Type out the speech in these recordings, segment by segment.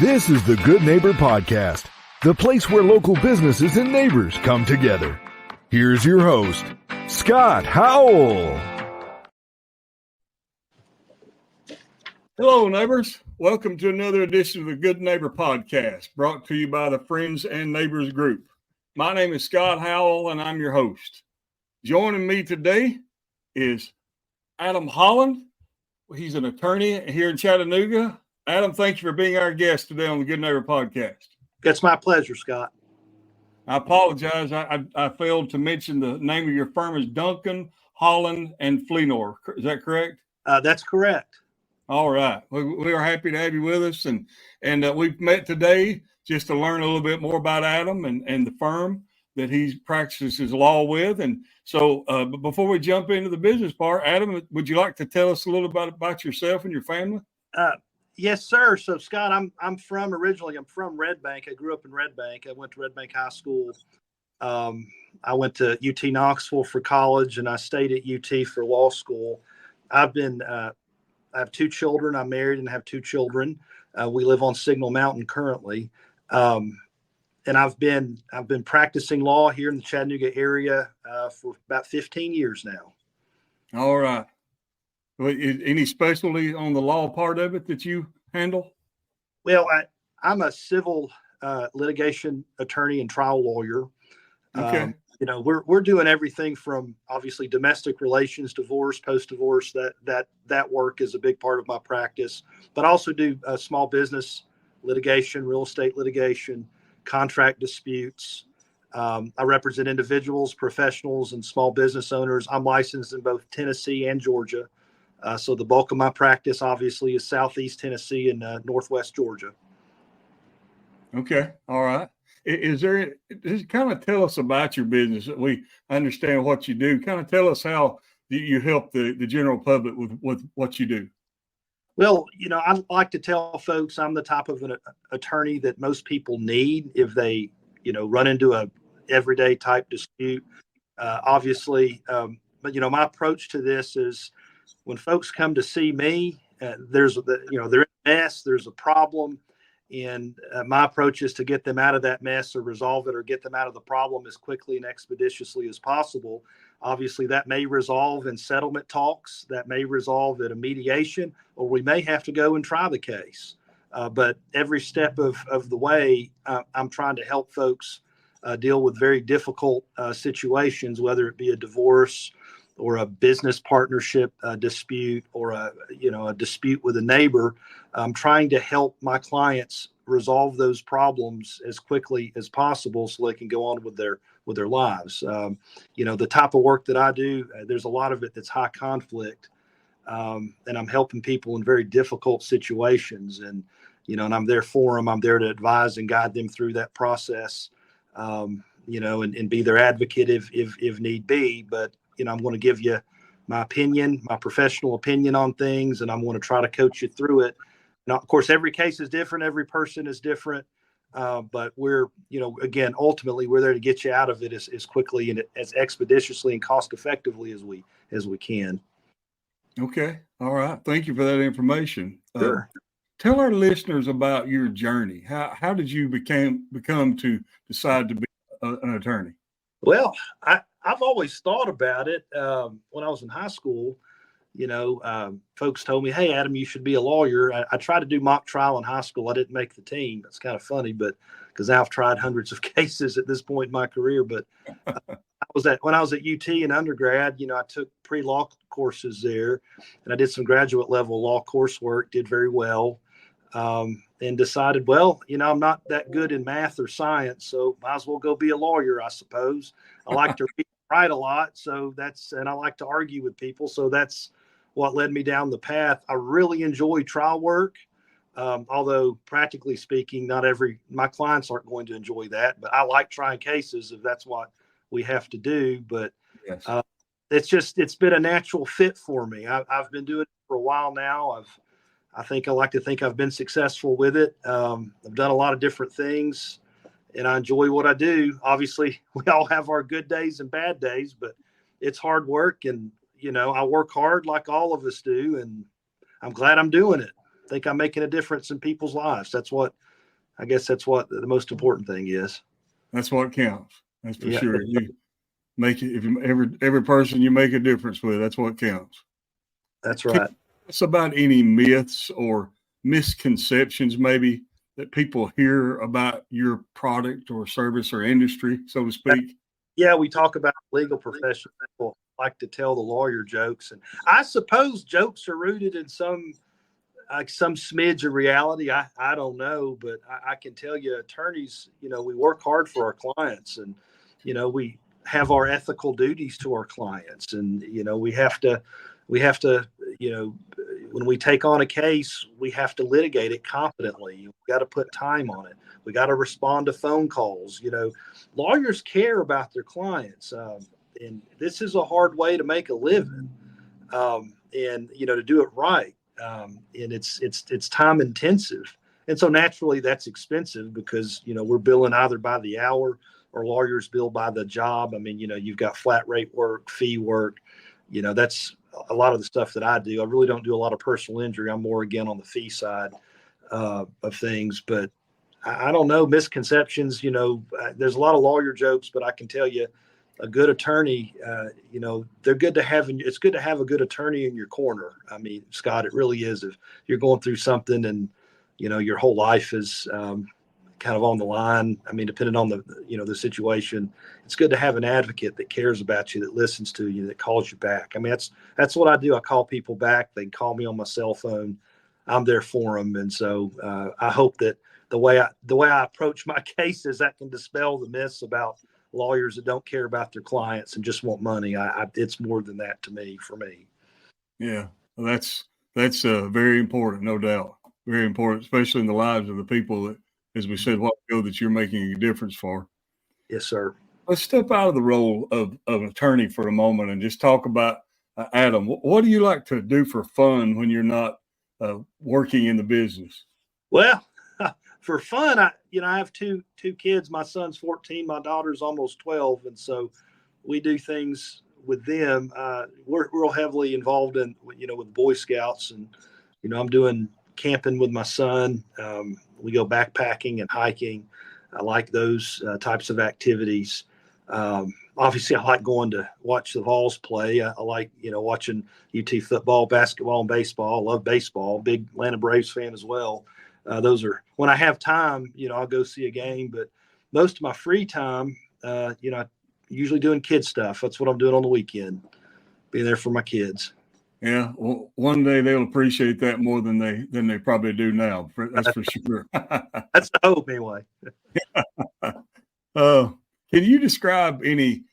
This is the Good Neighbor Podcast, the place where local businesses and neighbors come together. Here's your host, Scott Howell. Hello, neighbors. Welcome to another edition of the Good Neighbor Podcast, brought to you by the Friends and Neighbors Group. My name is Scott Howell, and I'm your host. Joining me today is Adam Holland. He's an attorney here in Chattanooga. Adam, thank you for being our guest today on the Good Neighbor Podcast. It's my pleasure, Scott. I apologize. I failed to mention the name of your firm is Duncan, Holland, and Fleenor. Is that correct? That's correct. All right. We are happy to have you with us. And we've met today just to learn a little bit more about Adam and the firm that he practices law with. And so but before we jump into the business part, Adam, would you like to tell us a little about yourself and your family? Yes, sir. So, Scott, I'm from Red Bank. I grew up in Red Bank. I went to Red Bank High School. I went to UT Knoxville for college, and I stayed at UT for law school. I have two children. I'm married and have two children. We live on Signal Mountain currently. And I've been practicing law here in the Chattanooga area for about 15 years now. All right. Any specialty on the law part of it that you handle? Well, I'm a civil litigation attorney and trial lawyer. Okay. We're doing everything from obviously domestic relations, divorce, post-divorce. That work is a big part of my practice, but I also do small business litigation, real estate litigation, contract disputes. I represent individuals, professionals, and small business owners. I'm licensed in both Tennessee and Georgia. So the bulk of my practice obviously is Southeast Tennessee and Northwest Georgia. Okay. All right. Just kind of tell us about your business that we understand what you do. Kind of tell us how you help the general public with what you do. Well, I like to tell folks I'm the type of an attorney that most people need if they, run into a everyday type dispute. Obviously, but my approach to this is when folks come to see me, they're in a mess, there's a problem. And my approach is to get them out of that mess or resolve it or get them out of the problem as quickly and expeditiously as possible. Obviously, that may resolve in settlement talks, that may resolve at a mediation, or we may have to go and try the case. But every step of the way, I'm trying to help folks deal with very difficult situations, whether it be a divorce or a business partnership dispute or a dispute with a neighbor. I'm trying to help my clients resolve those problems as quickly as possible so they can go on with their lives. The type of work that I do, there's a lot of it that's high conflict, and I'm helping people in very difficult situations. And I'm there for them. I'm there to advise and guide them through that process. And be their advocate if need be. But I'm going to give you my opinion, my professional opinion on things, and I'm going to try to coach you through it. Now, of course, every case is different. Every person is different. But we're, again, ultimately, we're there to get you out of it as quickly and as expeditiously and cost effectively as we can. Okay. All right. Thank you for that information. Sure. Tell our listeners about your journey. How did you become to decide to be an attorney? Well, I've always thought about it. When I was in high school, folks told me, "Hey, Adam, you should be a lawyer." I tried to do mock trial in high school. I didn't make the team. That's kind of funny, but because I've tried hundreds of cases at this point in my career. But when I was at UT in undergrad, I took pre-law courses there, and I did some graduate level law coursework. Did very well. And decided, well, I'm not that good in math or science, so might as well go be a lawyer, I suppose. I like to read and write a lot, and I like to argue with people, so that's what led me down the path. I really enjoy trial work, although practically speaking, my clients aren't going to enjoy that, but I like trying cases if that's what we have to do. But yes. It's been a natural fit for me. I've been doing it for a while now. I like to think I've been successful with it. I've done a lot of different things, and I enjoy what I do. Obviously, we all have our good days and bad days, but it's hard work, and I work hard like all of us do, and I'm glad I'm doing it. think I'm making a difference in people's lives. I guess that's what the most important thing is. That's what counts. That's for Yeah. sure. You make it, if you every person you make a difference with, that's what counts. That's right. It's about any myths or misconceptions maybe that people hear about your product or service or industry, so to speak. Yeah, we talk about legal profession. People like to tell the lawyer jokes, and I suppose jokes are rooted in some smidge of reality. I don't know, but I can tell you, attorneys, we work hard for our clients, and we have our ethical duties to our clients, and we have to when we take on a case, we have to litigate it competently. We've got to put time on it. We got to respond to phone calls. Lawyers care about their clients, and this is a hard way to make a living, and to do it right. And it's time intensive, and so naturally that's expensive because we're billing either by the hour or lawyers bill by the job. I mean, you've got flat rate work, fee work. That's a lot of the stuff that I do. I really don't do a lot of personal injury. I'm more again on the fee side of things. But I don't know, misconceptions. There's a lot of lawyer jokes, but I can tell you, a good attorney, they're good to have. It's good to have a good attorney in your corner. I mean, Scott, it really is. If you're going through something and your whole life is kind of on the line. I mean, depending on the situation, it's good to have an advocate that cares about you, that listens to you, that calls you back. I mean, that's what I do. I call people back. They can call me on my cell phone. I'm there for them. And so I hope that the way I approach my cases, that can dispel the myths about lawyers that don't care about their clients and just want money. It's more than that to me, for me. Yeah, well, that's very important, no doubt. Very important, especially in the lives of the people that, as we said a while ago, that you're making a difference for. Yes, sir. Let's step out of the role of an attorney for a moment and just talk about Adam. What do you like to do for fun when you're not working in the business? Well, for fun, I have two kids. My son's 14, my daughter's almost 12, and so we do things with them. We're real heavily involved in with Boy Scouts, and I'm doing camping with my son. We go backpacking and hiking. I like those types of activities. Obviously, I like going to watch the Vols play. I like watching UT football, basketball, and baseball. I love baseball. Big Atlanta Braves fan as well. Those are when I have time. I'll go see a game. But most of my free time, usually doing kid stuff. That's what I'm doing on the weekend. Being there for my kids. Yeah, well, one day they'll appreciate that more than they probably do now. That's for sure. That's the hope, anyway. Can you describe any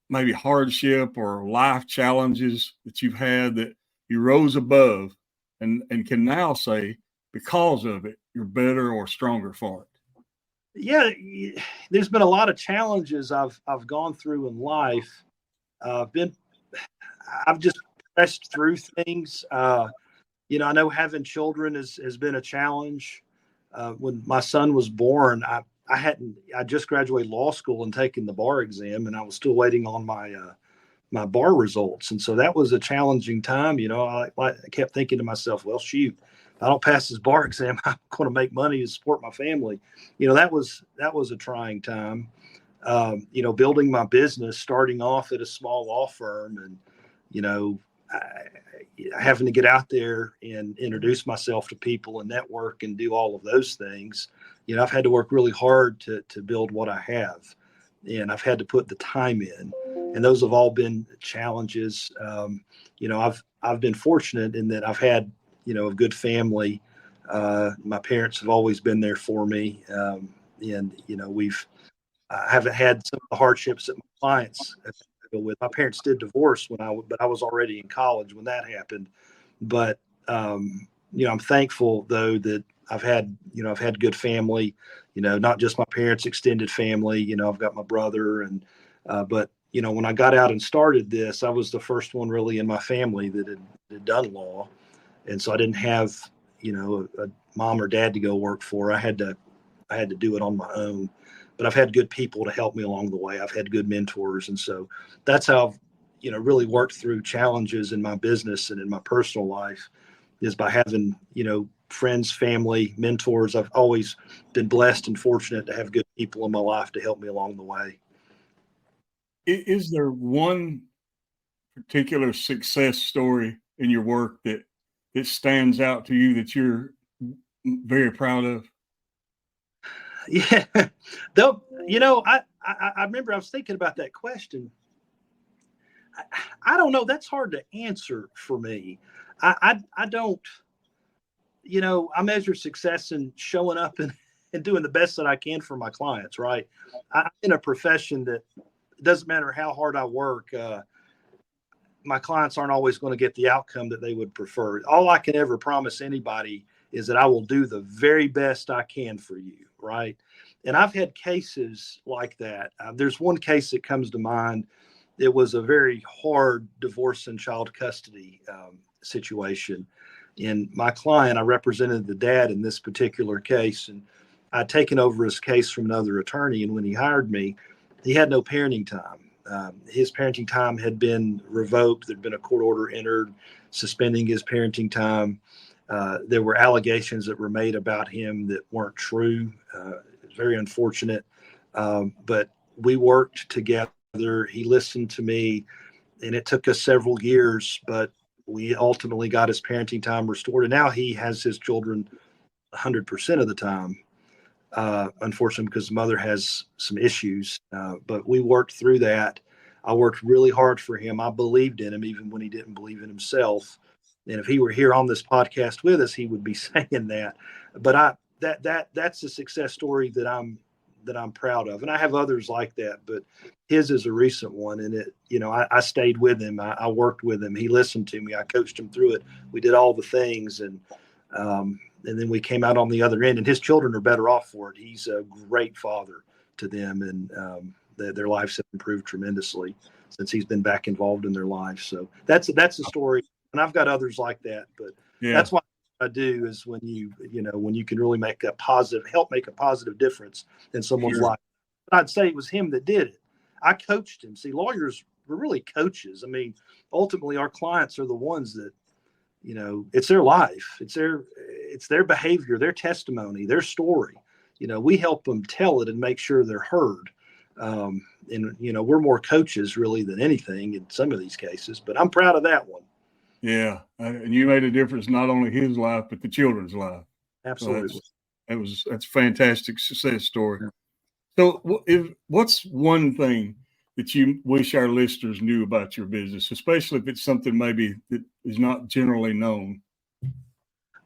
maybe hardship or life challenges that you've had that you rose above and can now say because of it you're better or stronger for it? Yeah, there's been a lot of challenges I've gone through in life. I've just pressed through things. I know having children has been a challenge. When my son was born, I just graduated law school and taken the bar exam, and I was still waiting on my bar results. And so that was a challenging time. I kept thinking to myself, well, shoot, if I don't pass this bar exam, I'm going to make money to support my family. That was a trying time. Building my business, starting off at a small law firm, and having to get out there and introduce myself to people and network and do all of those things. I've had to work really hard to build what I have, and I've had to put the time in, and those have all been challenges. I've been fortunate in that I've had, a good family. My parents have always been there for me. I haven't had some of the hardships that my clients go with. My parents did divorce but I was already in college when that happened. But, I'm thankful though that I've had good family, not just my parents' extended family. I've got my brother but when I got out and started this, I was the first one really in my family that had done law. And so I didn't have, a mom or dad to go work for. I had to do it on my own, but I've had good people to help me along the way. I've had good mentors. And so that's how I've, really worked through challenges in my business and in my personal life. is by having, friends, family, mentors. I've always been blessed and fortunate to have good people in my life to help me along the way. Is there one particular success story in your work that stands out to you that you're very proud of? Yeah, though, I remember I was thinking about that question. I don't know. That's hard to answer for me. I don't, I measure success in showing up and doing the best that I can for my clients, right? I'm in a profession that it doesn't matter how hard I work. My clients aren't always going to get the outcome that they would prefer. All I can ever promise anybody is that I will do the very best I can for you, right? And I've had cases like that. There's one case that comes to mind. It was a very hard divorce and child custody situation. And my client, I represented the dad in this particular case, and I'd taken over his case from another attorney. And when he hired me, he had no parenting time. His parenting time had been revoked. There'd been a court order entered suspending his parenting time. There were allegations that were made about him that weren't true. It was very unfortunate. But we worked together. He listened to me, and it took us several years, but we ultimately got his parenting time restored. And now he has his children 100% of the time. Unfortunately, because the mother has some issues, but we worked through that. I worked really hard for him. I believed in him, even when he didn't believe in himself. And if he were here on this podcast with us, he would be saying that. But that's a success story that I'm proud of. And I have others like that, but his is a recent one. And I stayed with him. I worked with him. He listened to me. I coached him through it. We did all the things. And then we came out on the other end, and his children are better off for it. He's a great father to them, and their lives have improved tremendously since he's been back involved in their lives. So that's a story, and I've got others like that. But that's what I do is when you can really help make a positive difference in someone's life. But I'd say it was him that did it. I coached him. See, lawyers were really coaches. I mean, ultimately, our clients are the ones that. It's their life, it's their behavior, their testimony, their story. We help them tell it and make sure they're heard. And we're more coaches really than anything in some of these cases, but I'm proud of that one. Yeah. And you made a difference, not only his life, but the children's life. Absolutely. So that's a fantastic success story. So what's one thing that you wish our listeners knew about your business, especially if it's something maybe that is not generally known?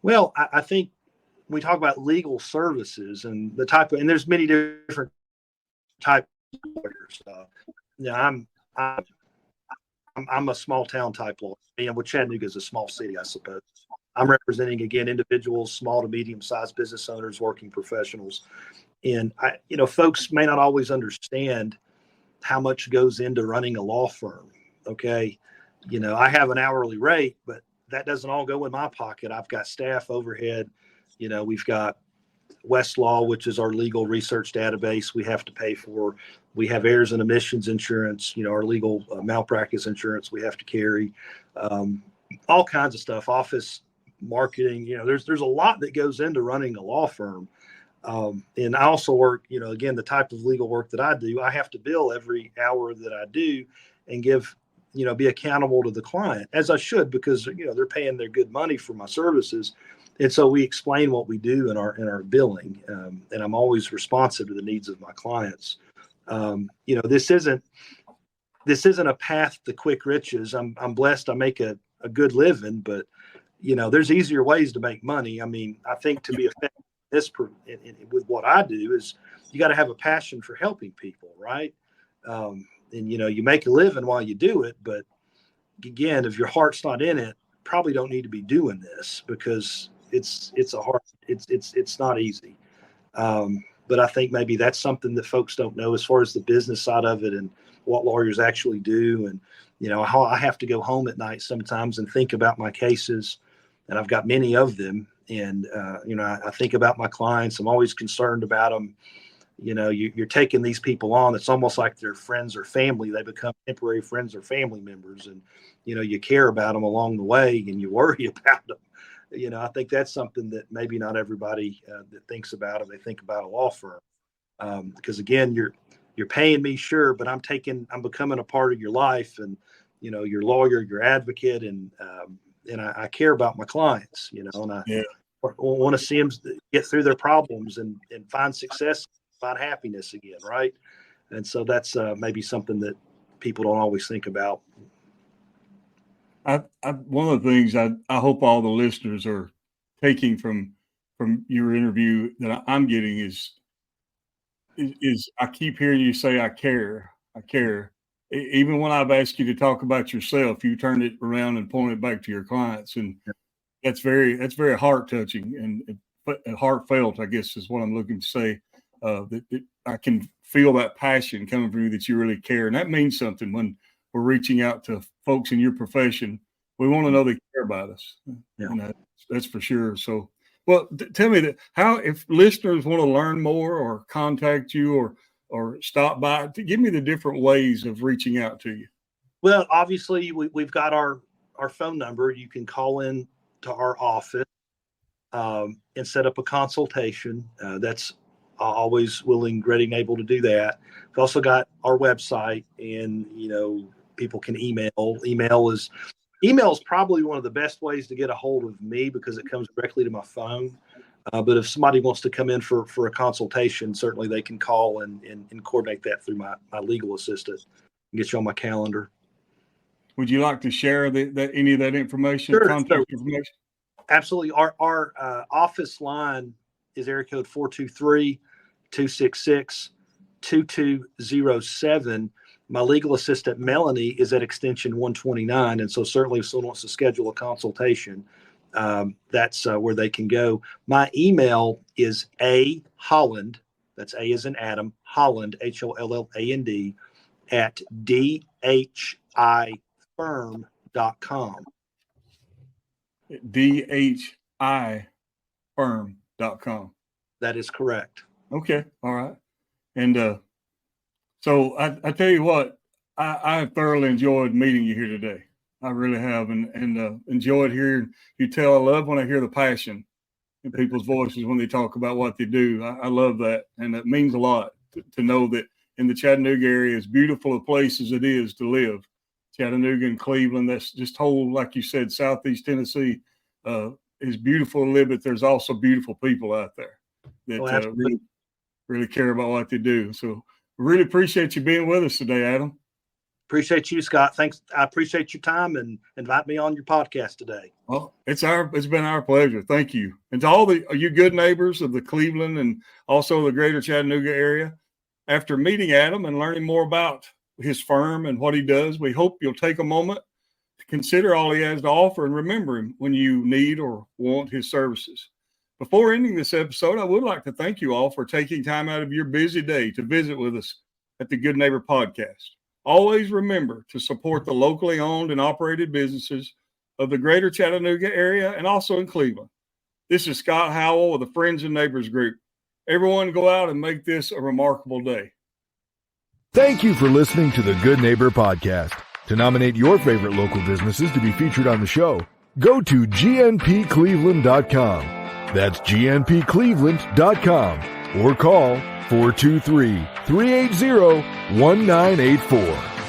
Well, I think we talk about legal services and the type of, and there's many different types of lawyers. I'm a small town type lawyer. With Chattanooga is a small city, I suppose. I'm representing, again, individuals, small to medium-sized business owners, working professionals. And folks may not always understand how much goes into running a law firm. Okay. I have an hourly rate, but that doesn't all go in my pocket. I've got staff overhead. We've got Westlaw, which is our legal research database we have to pay for. We have errors and omissions insurance, our legal malpractice insurance we have to carry, all kinds of stuff, office marketing. There's a lot that goes into running a law firm. And I also work, again, the type of legal work that I do, I have to bill every hour that I do and be accountable to the client, as I should, because, they're paying their good money for my services. And so we explain what we do in our billing. And I'm always responsive to the needs of my clients. This isn't a path to quick riches. I'm blessed. I make a good living, but, there's easier ways to make money. I mean, I think to be effective with what I do is you got to have a passion for helping people, right? And you make a living while you do it, but again, if your heart's not in it, probably don't need to be doing this because it's not easy. But I think maybe that's something that folks don't know as far as the business side of it and what lawyers actually do. And how I have to go home at night sometimes and think about my cases, and I've got many of them. And, I think about my clients. I'm always concerned about them. You're taking these people on. It's almost like they're friends or family. They become temporary friends or family members. And, you care about them along the way and you worry about them. I think that's something that maybe not everybody that thinks about, if they think about a law firm, because again, you're paying me, sure, but I'm becoming a part of your life, and your lawyer, your advocate, and I care about my clients, and I want to see them get through their problems and find success, find happiness again, right? And so that's maybe something that people don't always think about. One of the things I hope all the listeners are taking from your interview that I'm getting is I keep hearing you say, I care. Even when I've asked you to talk about yourself, you turned it around and pointed back to your clients. And that's very heart touching and heartfelt, I guess is what I'm looking to say. That I can feel that passion coming from you, that you really care. And that means something when we're reaching out to folks in your profession. We want to know they care about us. Yeah. That's for sure. So, well, tell me how, if listeners want to learn more or contact you or stop by, give me the different ways of reaching out to you. Well, obviously we've got our phone number. You can call in to our office and set up a consultation. That's always willing, ready, and able to do that. We've also got our website, and people can email. Email is probably one of the best ways to get a hold of me, because it comes directly to my phone. But if somebody wants to come in for a consultation, certainly they can call and coordinate that through my legal assistant and get you on my calendar. Would you like to share any of that information, Sure. contact information? Absolutely. Our office line is area code 423-266-2207. My legal assistant, Melanie, is at extension 129. And so certainly if someone wants to schedule a consultation, that's where they can go. My email is Holland, that's A as in Adam, Holland, HOLLAND, at dhifirm.com. dhifirm.com. That is correct. Okay. All right. And so I tell you what, I thoroughly enjoyed meeting you here today. I really have, and enjoyed hearing you tell. I love when I hear the passion in people's voices when they talk about what they do. I love that, and it means a lot to know that in the Chattanooga area, as beautiful a place as it is to live, Chattanooga and Cleveland, that's just whole, like you said, Southeast Tennessee is beautiful to live, but there's also beautiful people out there that really care about what they do. So really appreciate you being with us today, Adam. Appreciate you, Scott. Thanks. I appreciate your time and invite me on your podcast today. Well, it's been our pleasure. Thank you. And to all you good neighbors of the Cleveland and also the greater Chattanooga area, after meeting Adam and learning more about his firm and what he does, we hope you'll take a moment to consider all he has to offer and remember him when you need or want his services. Before ending this episode, I would like to thank you all for taking time out of your busy day to visit with us at the Good Neighbor Podcast. Always remember to support the locally owned and operated businesses of the greater Chattanooga area and also in Cleveland. This is Scott Howell with the Friends and Neighbors Group. Everyone go out and make this a remarkable day. Thank you for listening to the Good Neighbor Podcast. To nominate your favorite local businesses to be featured on the show, go to gnpcleveland.com. That's gnpcleveland.com or call 423-380-1984.